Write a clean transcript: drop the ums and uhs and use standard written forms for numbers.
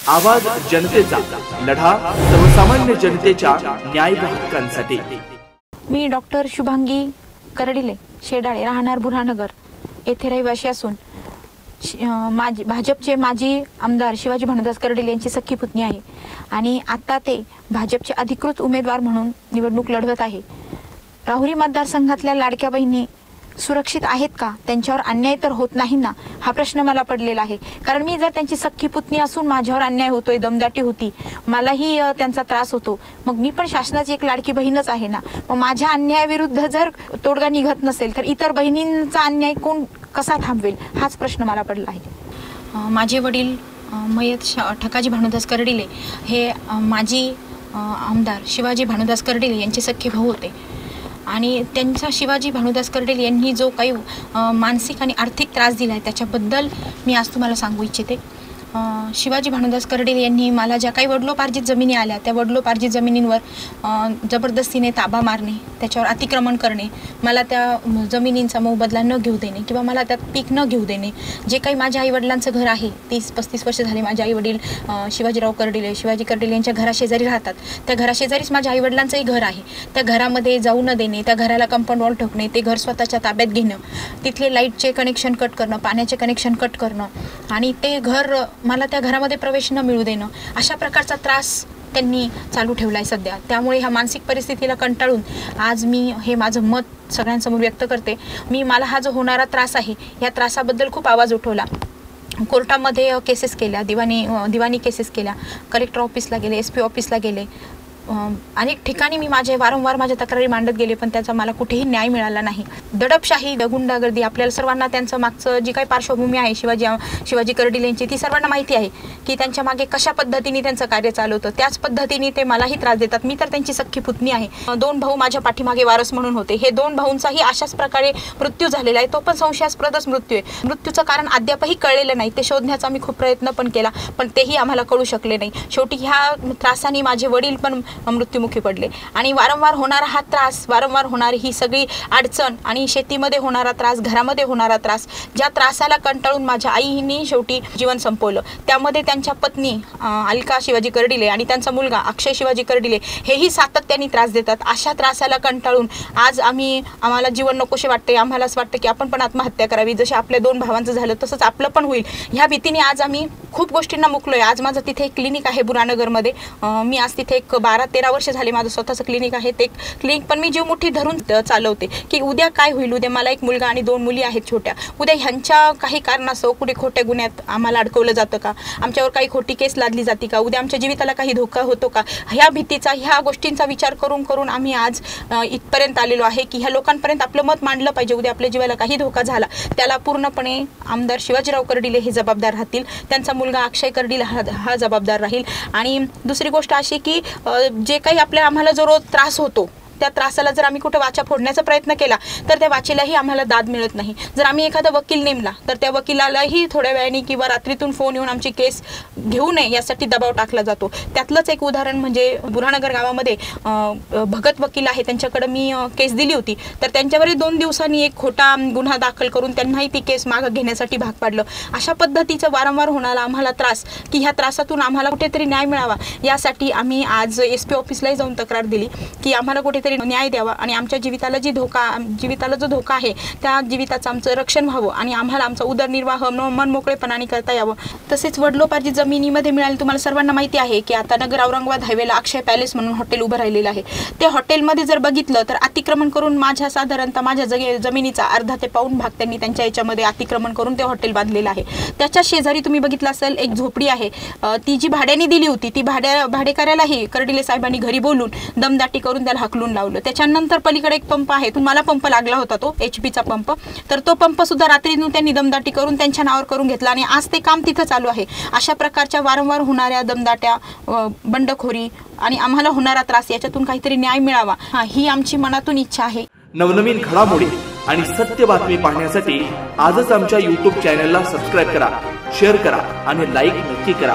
आवाज जनतेचा, लढा सर्वसामान्य जनतेच्या न्याय हक्कांसाठी। मी डॉक्टर शुभांगी करडिले शेडाळे, राहणार बुरहानगर येथे रहिवासी असून भाजपचे माजी आमदार शिवाजी भानुदास करडिले यांची सख्खी पुतणी आहे आणि आता ते भाजपचे अधिकृत उमेदवार म्हणून निवडणूक लढवत आहे। राहुरी मतदारसंघातल्या लाडक्या बहिणी सुरक्षित आहेत का? त्यांच्यावर अन्याय तर होत नाही ना, हा प्रश्न मला पडलेला आहे। कारण मी जर त्यांची सख्खी पुतणी असून माझ्यावर अन्याय होतोय, दमदाटी होती, मलाही त्यांचा त्रास होतो, मग मी पण शासनाची एक लाडकी बहीणच आहे ना। मग माझ्या अन्यायाविरुद्ध जर तोडगा निघत नसेल तर इतर बहिणींचा अन्याय कोण कसा थांबवेल, हाच प्रश्न मला पडला आहे। माझे वडील मयत ठकाजी भानुदास करडिले हे माजी आमदार शिवाजी भानुदास करडिले यांचे सख्खे भाऊ होते आणि त्यांचा शिवाजी भानुदास करडिले यांनी जो काही मानसिक आणि आर्थिक त्रास दिला आहे त्याच्याबद्दल मी आज तुम्हाला सांगू इच्छिते। शिवाजी भानुदास करडिले यांनी मला ज्या काही वडिलोपार्जित जमिनी आल्या त्या वडिलोपार्जित जमिनींवर जबरदस्तीने ताबा मारणे, त्याच्यावर अतिक्रमण करणे, मला त्या जमिनींचा मोबदला न घेऊ देणे किंवा मला त्यात पीक न घेऊ देणे। जे काही माझ्या आईवडिलांचं घर आहे, 30-35 वर्ष झाले माझे आईवडील शिवाजीराव करडिले शिवाजी करडिले यांच्या घराशेजारी राहतात, त्या घराशेजारीच माझ्या आईवडिलांचंही घर आहे। त्या घरामध्ये जाऊ न देणे, त्या घराला कंपाऊंड वॉल ठोकणे, ते घर स्वतःच्या ताब्यात घेणं, तिथले लाईटचे कनेक्शन कट करणं, पाण्याचे कनेक्शन कट करणं आणि ते घर मला त्या घरामध्ये प्रवेश न मिळू देणं, अशा प्रकारचा त्रास त्यांनी चालू ठेवला आहे सध्या। त्यामुळे ह्या मानसिक परिस्थितीला कंटाळून आज मी हे माझं मत सगळ्यांसमोर व्यक्त करते। मला हा जो होणारा त्रास आहे या त्रासाबद्दल खूप आवाज उठवला, कोर्टामध्ये केसेस केल्या, दिवाणी केसेस केल्या, कलेक्टर ऑफिसला गेले, SP ऑफिसला गेले, अनेक ठिकाणी मी वारंवार माझ्या तक्रारी मांडत गेले, पण त्याचा मला कुठेही न्याय मिळाला नाही। दडपशाही, गुंडागर्दी, आपल्याला सर्वांना त्यांचं मागचं जी काही पार्श्वभूमी आहे शिवाजी करडिले यांची ती सर्वांना माहिती आहे की त्यांच्या मागे कशा पद्धतीने त्यांचं कार्य चालू होतं, त्याच पद्धतीने ते मलाही त्रास देतात। मी तर त्यांची सख्खी पुतणी आहे। 2 भाऊ माझ्या पाठीमागे वारस म्हणून होते, हे 2 भाऊंचाही अशाच प्रकारे मृत्यू झालेला आहे, तो पण संशयास्पदच मृत्यू आहे। मृत्यूचं कारण अद्यापही कळलेलं नाही, ते शोधण्याचा मी खूप प्रयत्न पण केला, पण तेही आम्हाला कळू शकले नाही। शेवटी ह्या त्रासाने माझे वडील पण मृत्युमुखी पडले आणि वारंवार होणारा हा त्रास, वारंवार होणारी ही सगळी अडचण आणि शेतीमध्ये होणारा त्रास, घरामध्ये होणारा त्रास, ज्या त्रासाला कंटाळून माझ्या आईने शेवटी जीवन संपवलं। त्यामध्ये त्यांच्या पत्नी अलका शिवाजी करडिले आणि त्यांचा मुलगा अक्षय शिवाजी करडिले हेही सातत्याने त्रास देतात। अशा त्रासाला कंटाळून आज आम्हाला जीवन नकोसे वाटते, आम्हाला असं वाटतं की आपण पण आत्महत्या करावी, जसे आपल्या 2 भावांचं झालं तसंच आपलं पण होईल, ह्या भीतीने आज आम्ही खूप गोष्टींना मुकलोय। आज माझं तिथे एक क्लिनिक आहे बुरहानगरमध्ये, मी आज तिथे एक 12-13 वर्ष झाले माझं स्वतःचं क्लिनिक आहे। ते क्लिनिक पण मी जीव मुठी धरून चालवते की उद्या काय होईल, उद्या मला एक मुलगा आणि 2 मुली आहेत छोट्या, उद्या ह्यांच्या काही कारणास्तव कुठे खोट्या गुन्ह्यात आम्हाला अडकवलं जातं का, आमच्यावर काही खोटी केस लादली जाते का, उद्या आमच्या जीविताला काही धोका होतो का, ह्या भीतीचा, ह्या गोष्टींचा विचार करून आम्ही आज इथपर्यंत आलेलो आहे की ह्या लोकांपर्यंत आपलं मत मांडलं पाहिजे। उद्या आपल्या जीवाला काही धोका झाला त्याला पूर्णपणे आमदार शिवाजीराव करडिले हे जबाबदार राहतील, त्यांचा मुलगा अक्षय करडिले हा जबाबदार राहील। आणि दुसरी गोष्ट अशी की जे काही आम्हाला जो रोज त्रास होतो त्या त्रासाला जर आम्ही कुठे वाचा फोडण्याचा प्रयत्न केला तर त्या वाचेलाही आम्हाला दाद मिळत नाही। जर आम्ही एखादा वकील नेमला तर त्या वकिलालाही थोड्या वेळाने किंवा रात्रीतून फोन येऊन आमची केस घेऊ नये यासाठी दबाव टाकला जातो। त्यातलंच एक उदाहरण म्हणजे बुरहानगर गावामध्ये भगत वकील आहे, त्यांच्याकडे मी केस दिली होती, तर त्यांच्यावरही 2 दिवसांनी एक खोटा गुन्हा दाखल करून त्यांनाही ती केस मागे घेण्यासाठी भाग पाडलं। अशा पद्धतीचं वारंवार होणारा आम्हाला त्रास की ह्या त्रासातून आम्हाला कुठेतरी न्याय मिळावा यासाठी आम्ही आज SP ऑफिसलाही जाऊन तक्रार दिली की आम्हाला कुठेतरी न्याय द्यावा आणि आमच्या जीविताला जो धोका आहे त्या जीविताचं आमचं रक्षण व्हावं आणि आम्हाला आमचा उदरनिर्वाह मनमोकळेपणाने करता यावं। तसेच वडिलोपार्जित जमिनीमध्ये मिळाले, तुम्हाला सर्वांना माहिती आहे की आता नगर औरंगाबाद हायवेला अक्षय पॅलेस म्हणून हॉटेल उभं राहिलेलं आहे। ते हॉटेलमध्ये जर बघितलं तर अतिक्रमण करून साधारणतः माझ्या जमिनीचा अर्धा ते पाऊण भाग त्यांनी त्यांच्या याच्यामध्ये अतिक्रमण करून ते हॉटेल बांधलेलं आहे। त्याच्या शेजारी तुम्ही बघितलं असेल एक झोपडी आहे, ती जी भाड्याने दिली होती ती भाडेकऱ्यालाही करडिले साहेबांनी घरी बोलून दमदाटी करून त्याला हकलून लावलं। त्याच्यानंतर पलीकडे एक पंप आहे, तुम्हाला पंप लागला होता तो HP चा पंप, तर तो पंप सुद्धा रात्रीतून त्यांनी दमदाटी करून त्यांच्या नावावर करून घेतला आणि आज ते काम तिथं चालू आहे। अशा प्रकारच्या वारंवार होणाऱ्या दमदाट्या, बंडखोरी आणि आम्हाला होणारा त्रास याच्यातून काहीतरी न्याय मिळावा ही आमची मनातून इच्छा आहे। नवनवीन घडामोडी आणि सत्य बातमी पाहण्यासाठी आजच आमच्या YouTube चॅनलला सबस्क्राइब करा, शेअर करा आणि लाईक नक्की करा।